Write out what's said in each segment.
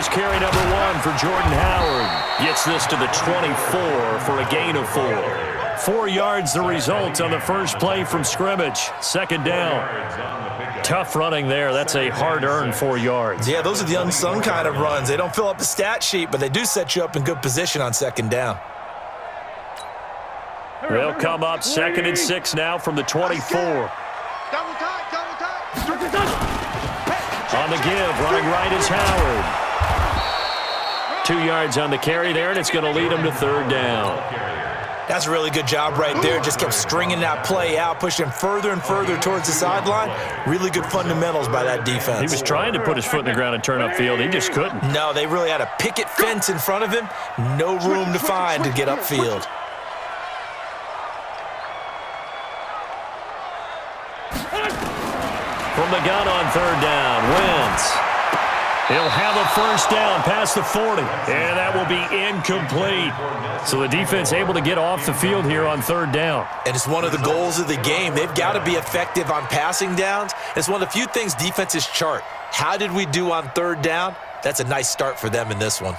Here's carry number 1 for Jordan Howard. Gets this to the 24 for a gain of 4. 4 yards the result on the first play from scrimmage. Second down. Tough running there. That's a hard-earned 4 yards. Yeah, those are the unsung kind of runs. They don't fill up the stat sheet, but they do set you up in good position on second down. They'll come up 2nd and 6 now from the 24. On the give, running right is Howard. 2 yards on the carry there, and it's going to lead him to third down. That's a really good job right there. Just kept stringing that play out, pushing him further and further towards the sideline. Really good fundamentals by that defense. He was trying to put his foot in the ground and turn upfield. He just couldn't. No, they really had a picket fence in front of him. No room to find to get upfield. From the gun on third down, Wentz. He'll have a first down past the 40, and that will be incomplete. So the defense able to get off the field here on third down. And it's one of the goals of the game. They've got to be effective on passing downs. It's one of the few things defenses chart. How did we do on third down? That's a nice start for them in this one.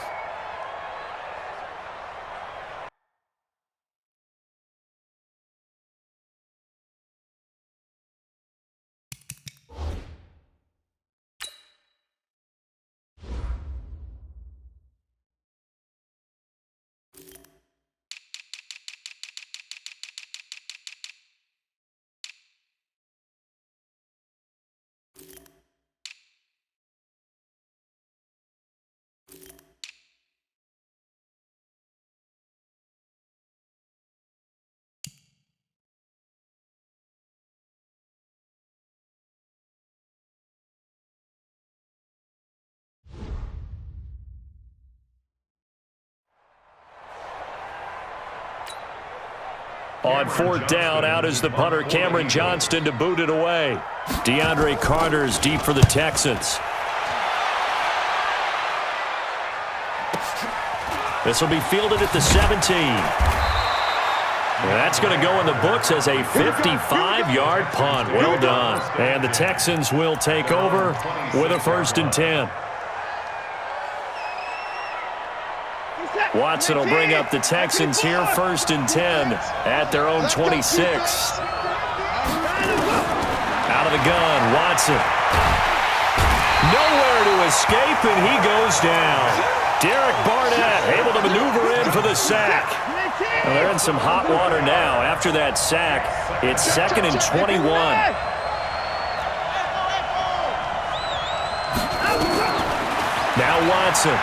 On fourth down, out is the punter, Cameron Johnston, to boot it away. DeAndre Carter's deep for the Texans. This will be fielded at the 17. That's going to go in the books as a 55-yard punt. Well done. And the Texans will take over with a 1st and 10. Watson will bring up the Texans here, 1st and 10 at their own 26. Out of the gun, Watson. Nowhere to escape, and he goes down. Derek Barnett able to maneuver in for the sack. Well, they're in some hot water now. After that sack, it's 2nd and 21. Now Watson.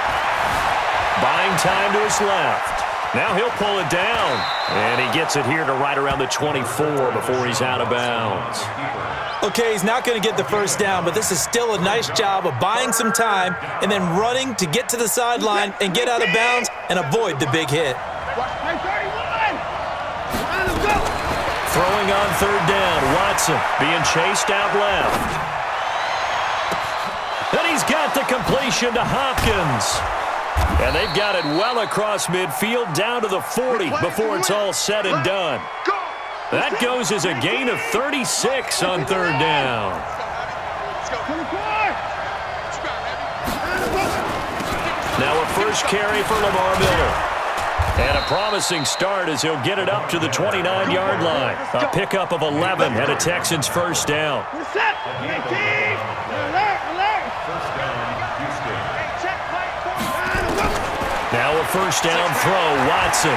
Buying time to his left. Now he'll pull it down. And he gets it here to right around the 24 before he's out of bounds. Okay, he's not going to get the first down, but this is still a nice job of buying some time and then running to get to the sideline and get out of bounds and avoid the big hit. Throwing on third down, Watson being chased out left. And he's got the completion to Hopkins. And they've got it well across midfield down to the 40 before it's all said and done. That goes as a gain of 36 on third down. Now a first carry for Lamar Miller. And a promising start as he'll get it up to the 29-yard line. A pickup of 11 and a Texans first down. Now a first down throw, Watson.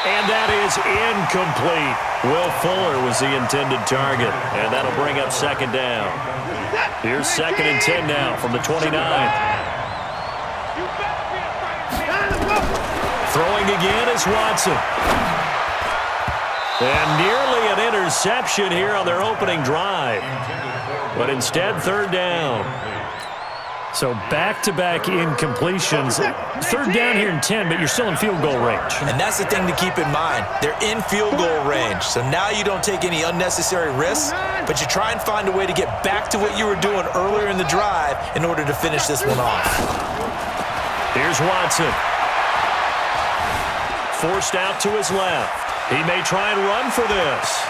And that is incomplete. Will Fuller was the intended target, and that'll bring up second down. Here's 2nd and 10 now from the 29. Throwing again is Watson. And nearly an interception here on their opening drive. But instead, third down. So back-to-back incompletions. Third down here in 10, but you're still in field goal range. And that's the thing to keep in mind. They're in field goal range. So now you don't take any unnecessary risks, but you try and find a way to get back to what you were doing earlier in the drive in order to finish this one off. Here's Watson. Forced out to his left. He may try and run for this.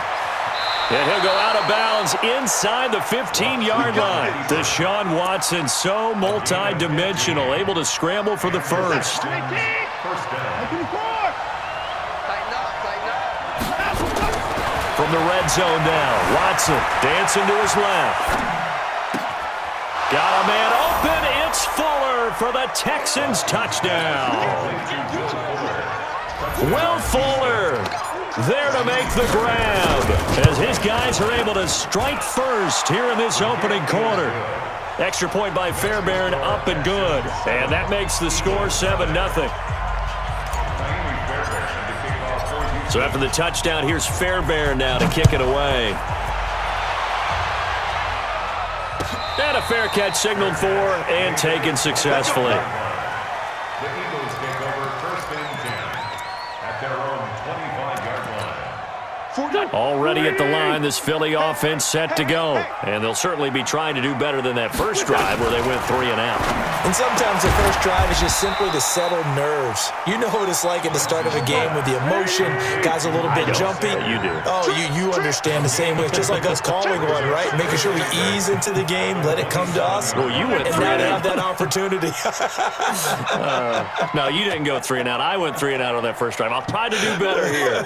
And he'll go out of bounds inside the 15-yard line. Deshaun Watson, so multi-dimensional, able to scramble for the first. From the red zone now, Watson dancing to his left. Got a man open. It's Fuller for the Texans touchdown. Will Fuller there to make the grab as his guys are able to strike first here in this opening quarter. Extra point by Fairbairn, up and good. And that makes the score 7-0. So after the touchdown, here's Fairbairn now to kick it away. And a fair catch signaled for and taken successfully. The Eagles take over first and 10 at their own 25-yard line. Already at the line, this Philly offense set to go. And they'll certainly be trying to do better than that first drive where they went 3 and out. And sometimes the first drive is just simply to settle nerves. You know what it's like at the start of a game with the emotion. Guys a little bit jumpy. You do. Oh, you understand the same way. It's just like us calling one, right? Making sure we ease into the game, let it come to us. Well, you went 3 and now and they out. have that opportunity. No, you didn't go 3 and out. I went 3 and out on that first drive. I'll try to do better here.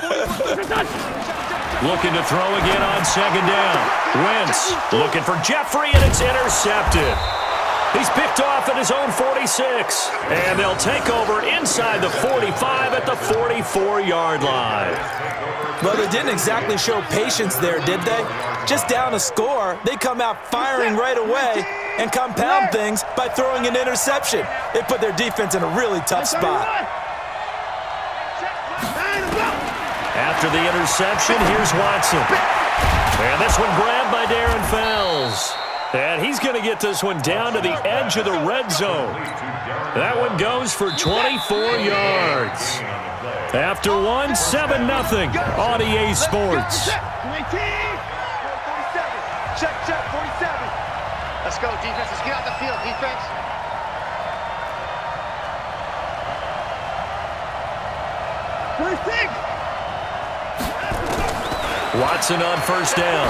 Looking to throw again on second down. Wentz looking for Jeffrey, and it's intercepted. He's picked off at his own 46. And they'll take over inside the 45 at the 44-yard line. Well, they didn't exactly show patience there, did they? Just down a score, they come out firing right away and compound things by throwing an interception. They put their defense in a really tough spot. After the interception, here's Watson. And this one grabbed by Darren Fells. And he's going to get this one down to the edge of the red zone. That one goes for 24 yards. After one, 7-0 on EA Sports. Check, 47. Let's go, defense. Let's get out the field, defense. Watson on first down.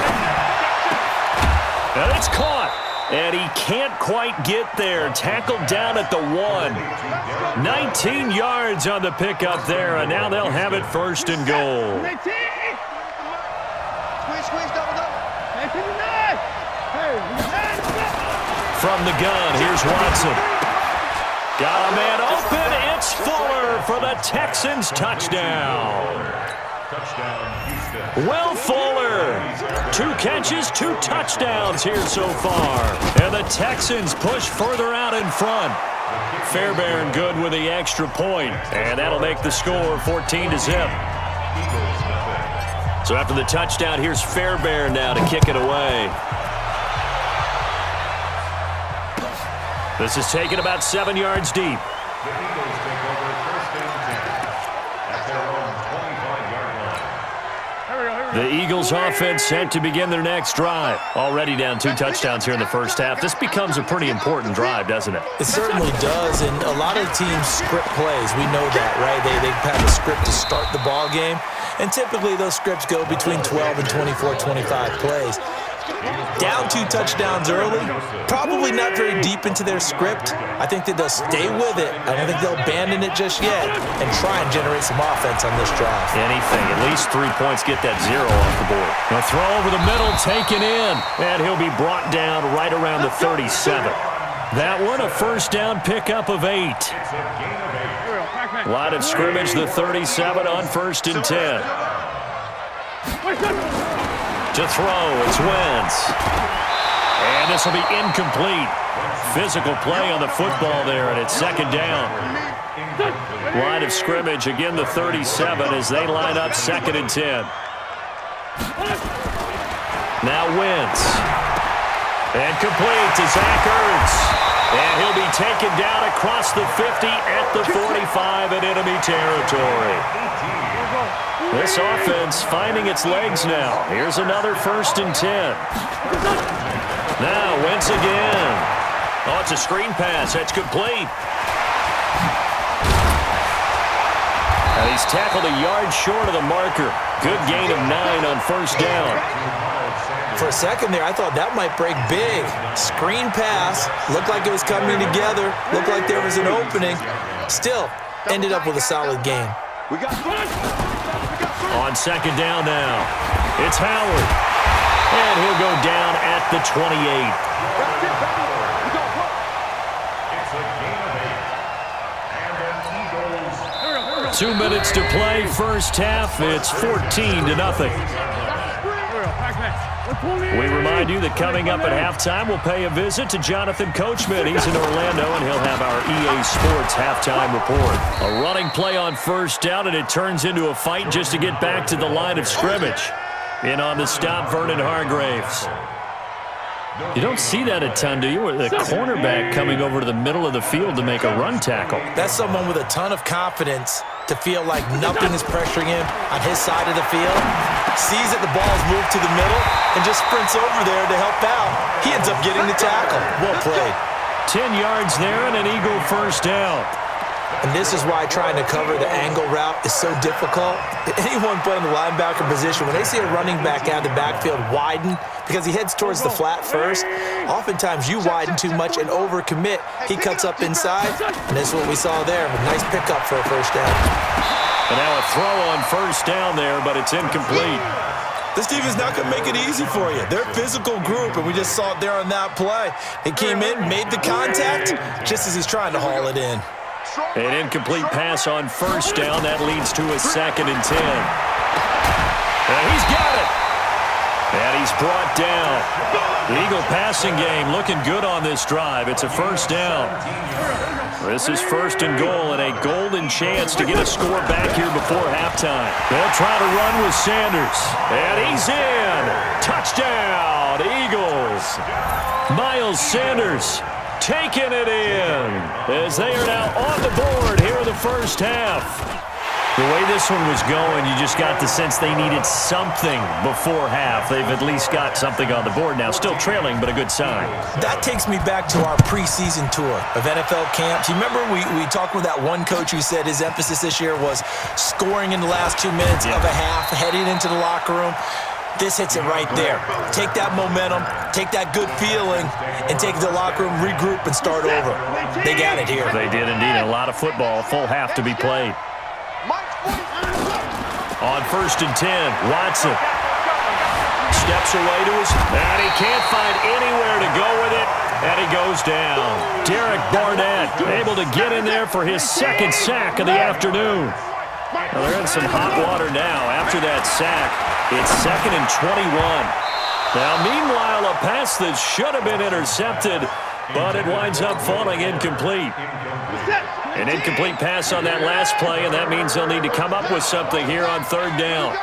And it's caught. And he can't quite get there. Tackled down at the 1. 19 yards on the pickup there, and now they'll have it first and goal. Squeeze, double. From the gun, here's Watson. Got a man open. It's Fuller for the Texans touchdown. Will Fuller, 2 catches, 2 touchdowns here so far. And the Texans push further out in front. Fairbairn good with the extra point, and that'll make the score 14-0. So after the touchdown, here's Fairbairn now to kick it away. This is taken about 7 yards deep. The Eagles take over first and 10 at their own 25-yard line. The Eagles offense set to begin their next drive. Already down 2 touchdowns here in the first half. This becomes a pretty important drive, doesn't it? It certainly does, and a lot of teams script plays. We know that, right? They have a script to start the ball game, and typically those scripts go between 12 and 24, 25 plays. Down 2 touchdowns early, probably not very deep into their script. I think that they'll stay with it. I don't think they'll abandon it just yet and try and generate some offense on this drive. Anything, at least 3 points, get that 0 off the board. A throw over the middle, taken in, and he'll be brought down right around the 37. That one, a first down pickup of 8. Line of scrimmage, the 37 on first and 10. To throw, it's Wentz. And this will be incomplete. Physical play on the football there, and it's second down. Line of scrimmage, again the 37 as they line up second and 10. Now Wentz. And complete to Zach Ertz. And he'll be taken down across the 50 at the 45 in enemy territory. This offense finding its legs now. Here's another first and 10. Now Wentz again. Oh, it's a screen pass. That's complete. And he's tackled a yard short of the marker. Good gain of 9 on first down. For a second there, I thought that might break big. Screen pass. Looked like it was coming together. Looked like there was an opening. Still, ended up with a solid gain. On second down now, it's Howard. And he'll go down at the 28. 2 minutes to play, first half. It's 14-0. We remind you that coming up at halftime, we'll pay a visit to Jonathan Coachman. He's in Orlando, and he'll have our EA Sports halftime report. A running play on first down, and it turns into a fight just to get back to the line of scrimmage. In on the stop, Vernon Hargraves. You don't see that a ton, do you? The cornerback coming over to the middle of the field to make a run tackle. That's someone with a ton of confidence to feel like nothing is pressuring him on his side of the field. Sees that the ball's moved to the middle and just sprints over there to help out. He ends up getting the tackle. Well played. 10 yards there and an Eagle first down. And this is why trying to cover the angle route is so difficult. Anyone playing the linebacker position, when they see a running back out of the backfield widen because he heads towards the flat first, oftentimes you widen too much and overcommit. He cuts up inside, and this is what we saw there. A nice pickup for a first down. And now a throw on first down there, but it's incomplete. This team is not going to make it easy for you. They're a physical group, and we just saw it there on that play. He came in, made the contact, just as he's trying to haul it in. An incomplete pass on first down. That leads to a 2nd and 10. And he's got it. And he's brought down. The Eagle passing game looking good on this drive. It's a first down. This is 1st and goal and a golden chance to get a score back here before halftime. They'll try to run with Sanders. And he's in. Touchdown, Eagles. Miles Sanders taking it in as they are now on the board here in the first half. The way this one was going, you just got the sense they needed something before half. They've at least got something on the board now. Still trailing, but a good sign. That takes me back to our preseason tour of NFL camps. You remember we talked with that one coach who said his emphasis this year was scoring in the last 2 minutes of a half, heading into the locker room. This hits it right there. Take that momentum, take that good feeling, and take the locker room, regroup, and start over. They got it here. They did indeed. A lot of football, full half to be played. On 1st and 10, Watson steps away to his, and he can't find anywhere to go with it, and he goes down. Derek Barnett able to get in there for his 2nd sack of the afternoon. Well, they're in some hot water now. After that sack, it's 2nd and 21. Now, meanwhile, a pass that should have been intercepted, but it winds up falling incomplete. An incomplete pass on that last play, and that means they'll need to come up with something here on 3rd down.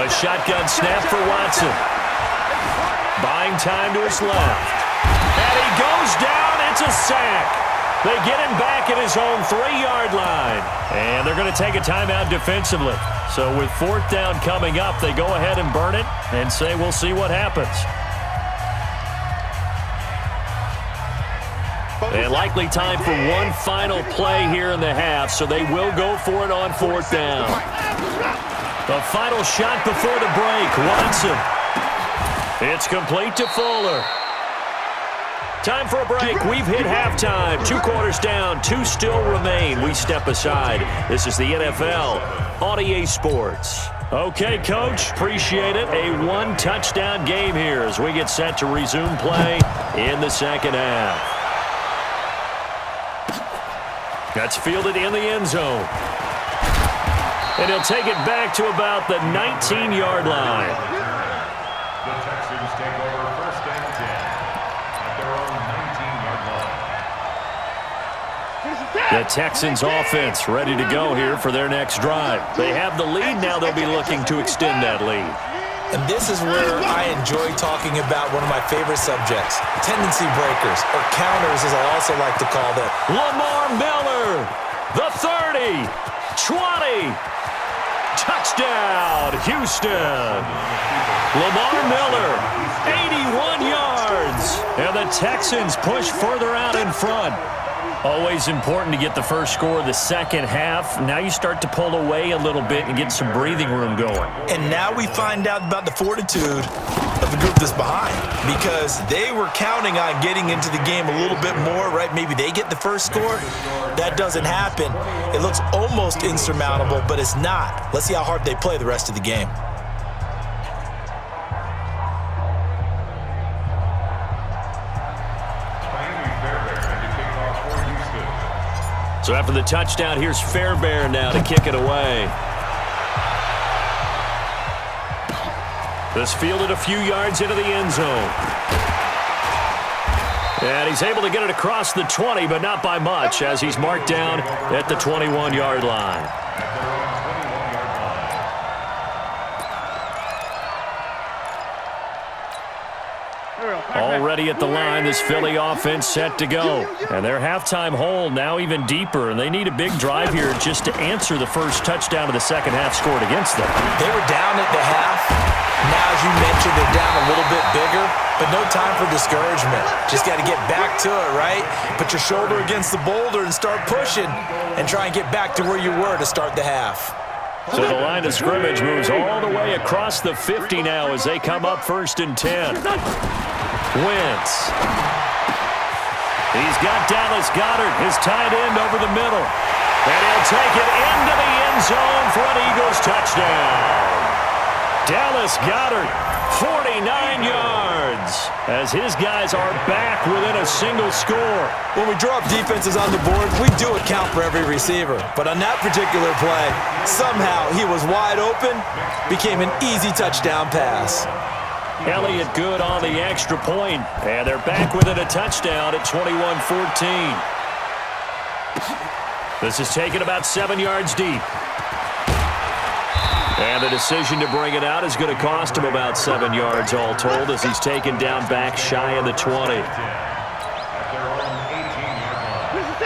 A shotgun snap for Watson. Buying time to his left. And he goes down. It's a sack. They get him back at his own 3-yard line. And they're going to take a timeout defensively. So with 4th down coming up, they go ahead and burn it and say we'll see what happens. And likely time for one final play here in the half, so they will go for it on 4th down. The final shot before the break, Watson. It's complete to Fuller. Time for a break. We've hit halftime. 2 quarters down, 2 still remain. We step aside. This is the NFL on EA Sports. Okay, Coach, appreciate it. A 1-touchdown game here as we get set to resume play in the 2nd half. That's fielded in the end zone. And he'll take it back to about the 19-yard line. The Texans take over 1st and 10 at their own 19-yard line. The Texans offense ready to go here for their next drive. They have the lead now. They'll be looking to extend that lead. And this is where I enjoy talking about one of my favorite subjects, tendency breakers, or counters as I also like to call them. Lamar Miller, the 30, 20, touchdown, Houston. Lamar Miller, 81 yards, and the Texans push further out in front. Always important to get the first score of the second half. Now you start to pull away a little bit and get some breathing room going. And now we find out about the fortitude of the group that's behind, because they were counting on getting into the game a little bit more, right? Maybe they get the first score. That doesn't happen. It looks almost insurmountable, but it's not. Let's see how hard they play the rest of the game. So after the touchdown, here's Fairbairn now to kick it away. This fielded a few yards into the end zone. And he's able to get it across the 20, but not by much, as he's marked down at the 21-yard line. Already at the line, this Philly offense set to go. And their halftime hole now even deeper, and they need a big drive here just to answer the first touchdown of the second half scored against them. They were down at the half. Now, as you mentioned, they're down a little bit bigger, but no time for discouragement. Just got to get back to it, right? Put your shoulder against the boulder and start pushing and try and get back to where you were to start the half. So the line of scrimmage moves all the way across the 50 now as they come up 1st and 10. Wentz. He's got Dallas Goedert, his tight end, over the middle. And he'll take it into the end zone for an Eagles touchdown. Dallas Goedert, 49 yards, as his guys are back within a single score. When we draw up defenses on the board, we do account for every receiver. But on that particular play, somehow he was wide open, became an easy touchdown pass. Elliott good on the extra point, and they're back within a touchdown at 21-14. This is taken about 7 yards deep. And the decision to bring it out is going to cost him about 7 yards all told, as he's taken down back shy of the 20.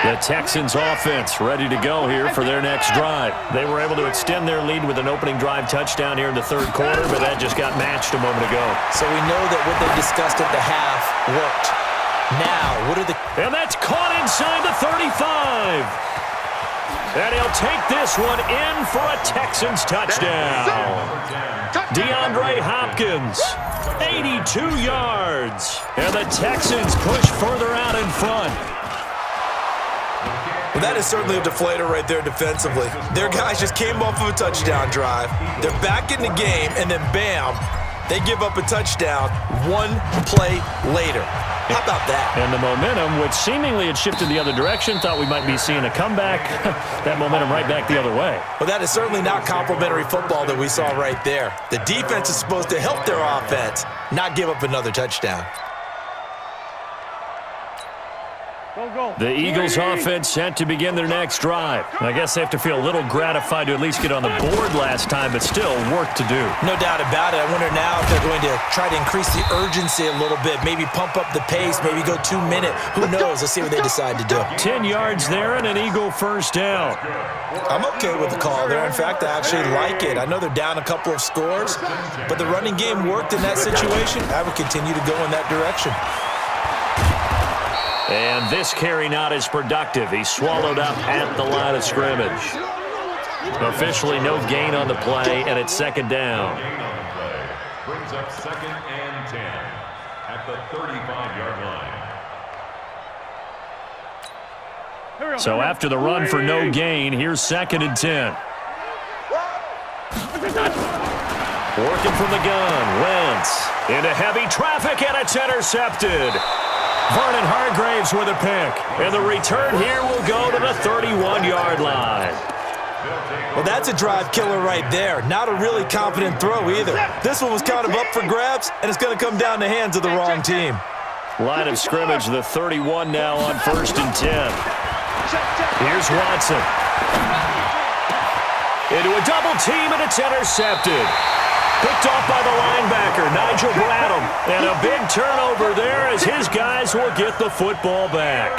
The Texans offense ready to go here for their next drive. They were able to extend their lead with an opening drive touchdown here in the third quarter, but that just got matched a moment ago. So we know that what they discussed at the half worked. Now, what are the... And that's caught inside the 35. And he'll take this one in for a Texans touchdown. DeAndre Hopkins, 82 yards. And the Texans push further out in front. Well, that is certainly a deflator right there defensively. Their guys just came off of a touchdown drive. They're back in the game, and then bam, they give up a touchdown one play later. How about that? And the momentum, which seemingly had shifted the other direction, thought we might be seeing a comeback. That momentum right back the other way. Well, that is certainly not complimentary football that we saw right there. The defense is supposed to help their offense, not give up another touchdown. The Eagles offense set to begin their next drive. I guess they have to feel a little gratified to at least get on the board last time, but still work to do. No doubt about it. I wonder now if they're going to try to increase the urgency a little bit, maybe pump up the pace, maybe go 2 minute. Who knows? Let's see what they decide to do. 10 yards there and an Eagle first down. I'm okay with the call there. In fact, I actually like it. I know they're down a couple of scores, but the running game worked in that situation. I would continue to go in that direction. And this carry not as productive. He's swallowed up at the line of scrimmage. Officially no gain on the play, and it's second down. Brings up 2nd and 10 at the 35-yard line. So after the run for no gain, here's 2nd and 10. Working from the gun, Wentz into heavy traffic, and it's intercepted. Vernon Hargreaves with a pick. And the return here will go to the 31-yard line. Well, that's a drive killer right there. Not a really confident throw either. This one was kind of up for grabs, and it's going to come down the hands of the wrong team. Line of scrimmage, the 31 now on 1st and 10. Here's Watson. Into a double team, and it's intercepted. Picked off by the linebacker, Nigel Bradham. And a big turnover there as his guys will get the football back.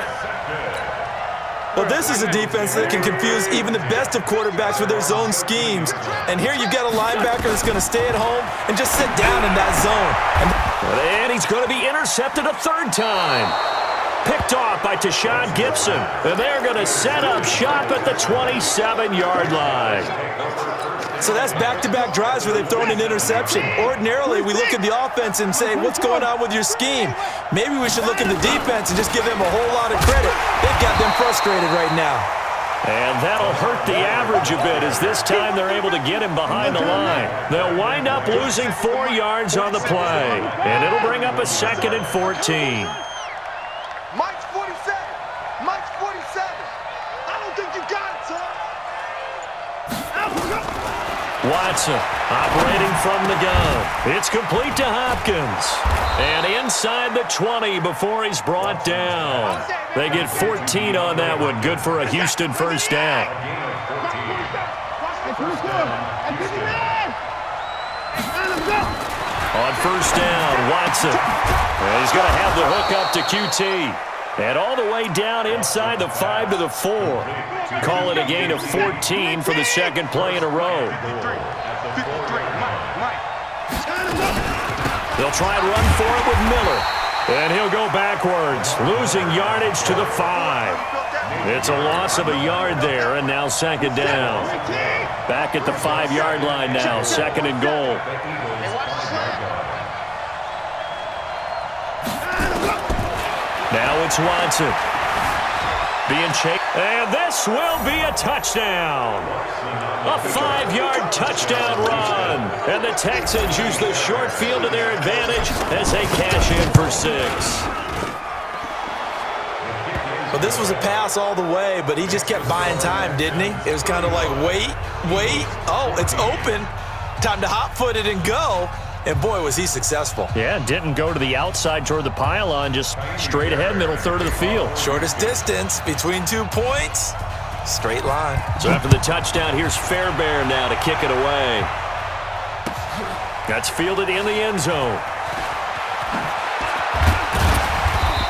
Well, this is a defense that can confuse even the best of quarterbacks with their zone schemes. And here you've got a linebacker that's going to stay at home and just sit down in that zone. And he's going to be intercepted a third time. Picked off by Tashawn Gibson. And they're going to set up shop at the 27-yard line. So that's back-to-back drives where they've thrown an interception. Ordinarily, we look at the offense and say, what's going on with your scheme? Maybe we should look at the defense and just give them a whole lot of credit. They've got them frustrated right now. And that'll hurt the average a bit as this time they're able to get him behind the line. They'll wind up losing 4 yards on the play. And it'll bring up a 2nd and 14. Mike's 47. Mike's 47. I don't think you got it, son. Watson operating from the gun. It's complete to Hopkins. And inside the 20 before he's brought down. They get 14 on that one. Good for a Houston first down. On first down, Watson. And he's going to have the hook up to QT. And all the way down inside the 5 to the 4. Call it a gain of 14 for the 2nd play in a row. They'll try and run for it with Miller. And he'll go backwards, losing yardage to the 5. It's a loss of a yard there, and now 2nd down. Back at the 5-yard line now, 2nd and goal. Now it's Watson. Being chased. And this will be a touchdown. A 5-yard touchdown run. And the Texans use the short field to their advantage as they cash in for 6. Well, this was a pass all the way, but he just kept buying time, didn't he? It was kind of like, wait. Oh, it's open. Time to hot-foot it and go. And, boy, was he successful. Yeah, didn't go to the outside toward the pylon, just straight ahead, middle third of the field. Shortest distance between 2 points. Straight line. So after the touchdown, here's Fairbairn now to kick it away. That's fielded in the end zone.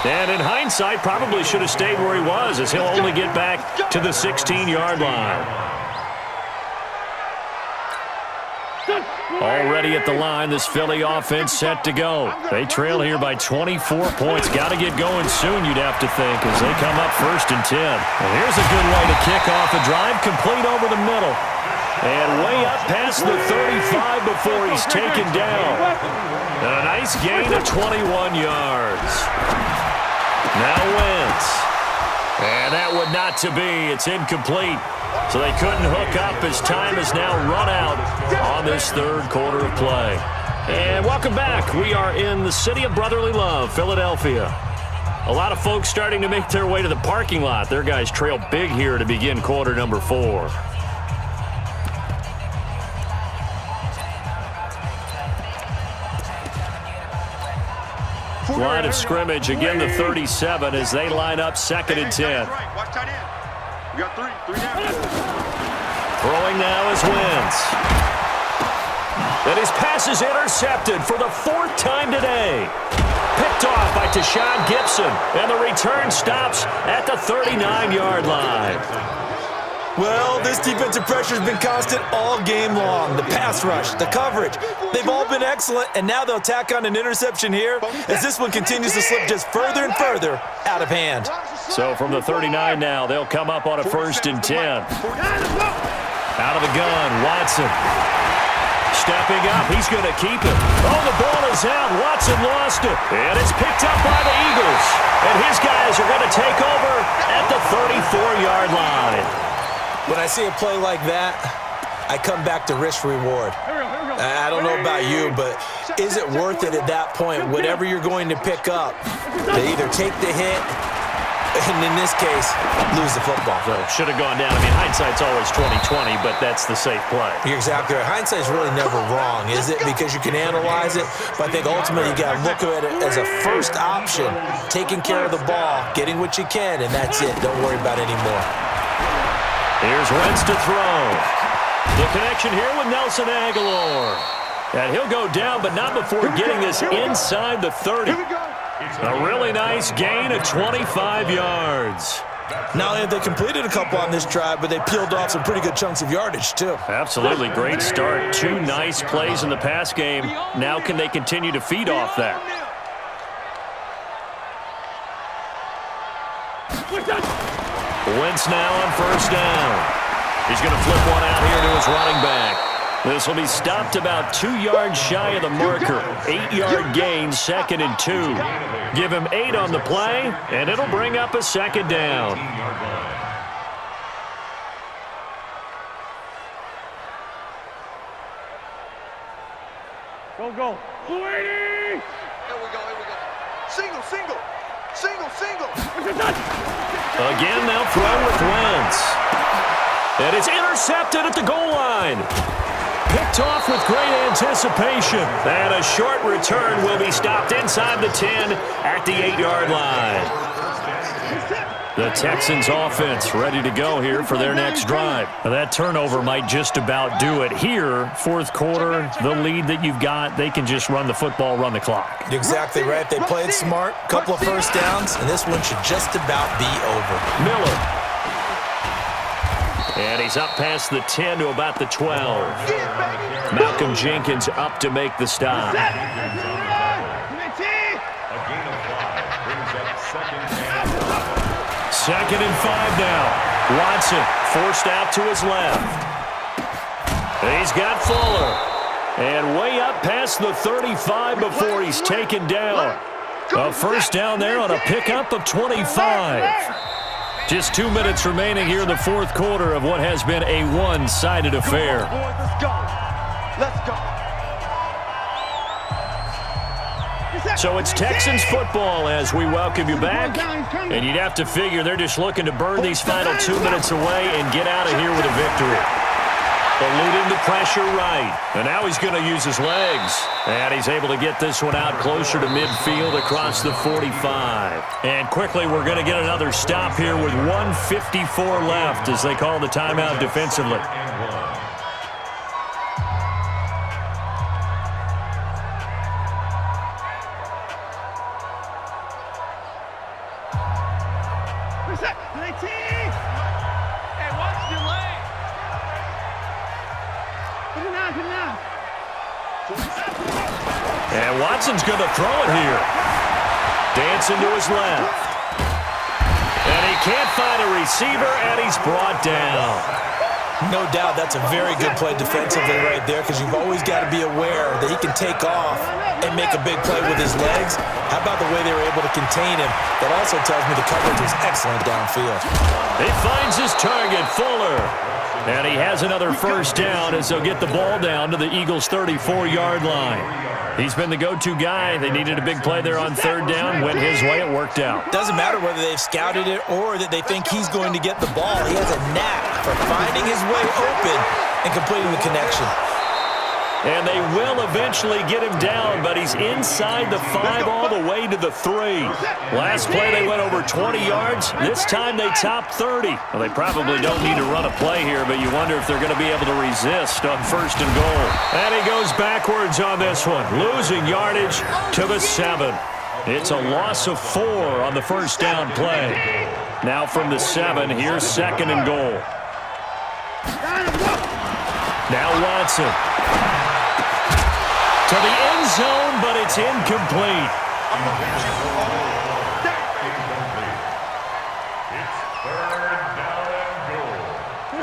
And in hindsight, probably should have stayed where he was, as he'll only get back to the 16-yard line. Already at the line, this Philly offense set to go. They trail here by 24 points. Got to get going soon, you'd have to think, as they come up 1st and 10. And here's a good way to kick off a drive, complete over the middle. And way up past the 35 before he's taken down. And a nice gain of 21 yards. Now Wentz. And that would not to be. It's incomplete. So they couldn't hook up as time has now run out on this 3rd quarter of play. And welcome back. We are in the city of brotherly love, Philadelphia. A lot of folks starting to make their way to the parking lot. Their guys trail big here to begin quarter number 4. Line of scrimmage, again the 37 as they line up 2nd and 10. Watch tight end. We got 3 down. Throwing now is Wentz. And his pass is intercepted for the 4th time today. Picked off by Tashawn Gibson, and the return stops at the 39-yard line. Well, this defensive pressure has been constant all game long. The pass rush, the coverage, they've all been excellent, and now they'll tack on an interception here as this one continues to slip just further and further out of hand. So from the 39 now, they'll come up on a 1st and 10. Out of the gun, Watson. Stepping up, he's going to keep it. Oh, the ball is out. Watson lost it. And it's picked up by the Eagles. And his guys are going to take over at the 34-yard line. When I see a play like that, I come back to risk-reward. I don't know about you, but is it worth it at that point, whatever you're going to pick up, to either take the hit, and in this case, lose the football? So should have gone down. I mean, hindsight's always 20/20, but that's the safe play. You're exactly right. Hindsight's really never wrong, is it? Because you can analyze it, but I think ultimately you got to look at it as a first option, taking care of the ball, getting what you can, and that's it. Don't worry about it anymore. Here's Wentz to throw. The connection here with Nelson Aguilar. And he'll go down, but not before getting this inside the 30. A really nice gain of 25 yards. Not only have they completed a couple on this drive, but they peeled off some pretty good chunks of yardage, too. Absolutely. Great start. 2 nice plays in the pass game. Now can they continue to feed off that? Wentz now on first down. He's going to flip one out here to his running back. This will be stopped about 2 yards shy of the marker. 8-yard gain, 2nd and 2. Give him 8 on the play, and it'll bring up a 2nd down. Go. 280! Here we go. Single. Again, they'll throw with Wentz. And it's intercepted at the goal line. Picked off with great anticipation. And a short return will be stopped inside the 10 at the 8-yard line. The Texans offense ready to go here for their next drive. Now, that turnover might just about do it here. Fourth quarter, the lead that you've got, they can just run the football, run the clock. You're exactly right. They played smart, couple of first downs, and this one should just about be over. Miller. And he's up past the 10 to about the 12. Malcolm Jenkins up to make the stop. Second and 5 now. Watson forced out to his left. He's got Fuller. And way up past the 35 before he's taken down. A first down there on a pickup of 25. Just 2 minutes remaining here in the fourth quarter of what has been a one-sided affair. Let's go. So it's Texans football as we welcome you back. And you'd have to figure they're just looking to burn these final 2 minutes away and get out of here with a victory. Eluding the pressure right. And now he's going to use his legs. And he's able to get this one out closer to midfield across the 45. And quickly we're going to get another stop here with 1:54 left as they call the timeout defensively. And Watson's going to throw it here. Dancing to his left. And he can't find a receiver, and he's brought down. No doubt that's a very good play defensively right there because you've always got to be aware that he can take off and make a big play with his legs. How about the way they were able to contain him? That also tells me the coverage was excellent downfield. He finds his target, Fuller. And he has another first down as they'll get the ball down to the Eagles' 34-yard line. He's been the go-to guy. They needed a big play there on third down. Went his way. It worked out. Doesn't matter whether they've scouted it or that they think he's going to get the ball. He has a knack for finding his way open and completing the connection. And they will eventually get him down, but he's inside the 5 all the way to the 3. Last play, they went over 20 yards. This time, they topped 30. Well, they probably don't need to run a play here, but you wonder if they're going to be able to resist on first and goal. And he goes backwards on this one, losing yardage to the 7. It's a loss of 4 on the first down play. Now from the 7, here's second and goal. Now Watson. To the end zone, but it's incomplete.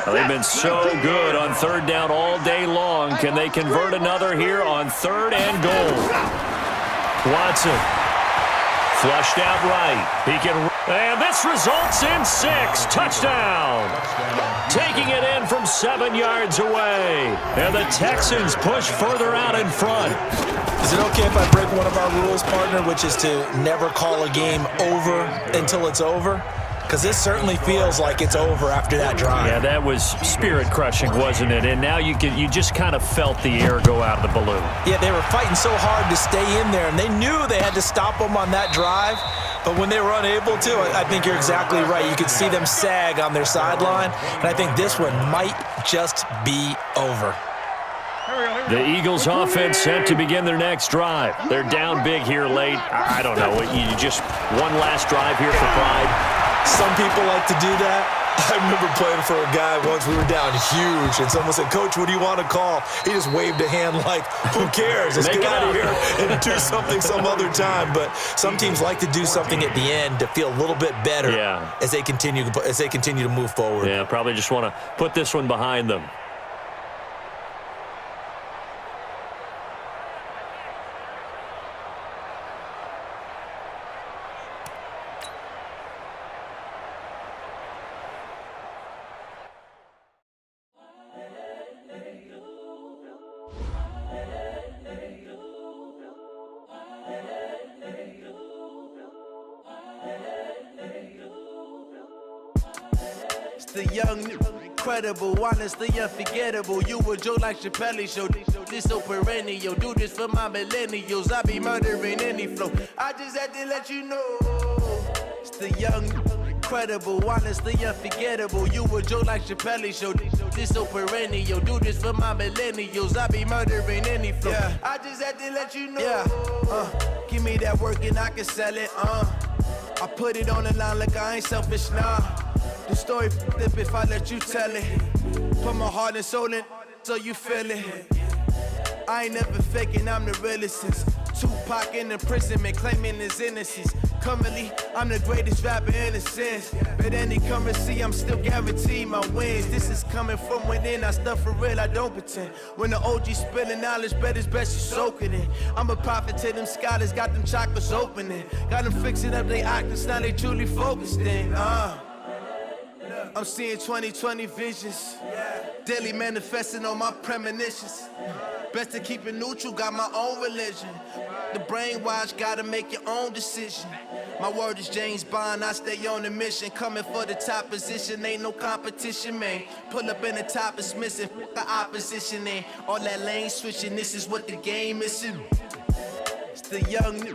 Well, they've been so good on third down all day long. Can they convert another here on third and goal? Watson. Flushed out right. He can, and this results in 6. Touchdown. Taking it in from 7 yards away. And the Texans push further out in front. Is it okay if I break one of our rules, partner, which is to never call a game over until it's over? Because this certainly feels like it's over after that drive. Yeah, that was spirit-crushing, wasn't it? And now you just kind of felt the air go out of the balloon. Yeah, they were fighting so hard to stay in there, and they knew they had to stop them on that drive. But when they were unable to, I think you're exactly right. You could see them sag on their sideline, and I think this one might just be over. The Eagles offense set to begin their next drive. They're down big here late. I don't know. You just one last drive here for pride. Some people like to do that. I remember playing for a guy once. We were down huge, and someone said, "Coach, what do you want to call?" He just waved a hand like, "Who cares? Let's get out of here and do something some other time." But some teams like to do something at the end to feel a little bit better as they continue to move forward. Yeah, probably just want to put this one behind them. The young, incredible, honestly unforgettable. You a joke like Chappelle show. This so perennial. Do this for my millennials. I be murdering any flow. I just had to let you know. It's the young, incredible, honestly unforgettable. You a joke like Chappelle show. This so perennial. Do this for my millennials. I be murdering any flow. Yeah. I just had to let you know. Yeah. Give me that work and I can sell it. I put it on the line like I ain't selfish, nah. The story flip if I let you tell it. Put my heart and soul in so you feel it. I ain't never faking, I'm the realest since Tupac in imprisonment, claiming his innocence. Currently, I'm the greatest rapper in a sense. But any currency, I'm still guaranteed my wins. This is coming from within, I stuff for real, I don't pretend. When the OG spilling knowledge, bet it's best you soak it in. I'm a prophet to them scholars, got them chakras opening. Got them fixing up they octaves, now they truly focused in. I'm seeing 2020 visions. Daily manifesting on my premonitions. Best to keep it neutral, got my own religion. The brainwash, gotta make your own decision. My word is James Bond, I stay on a mission. Coming for the top position, ain't no competition, man. Pull up in the top, it's missing, the opposition, ain't all that lane switching. This is what the game is. It's the young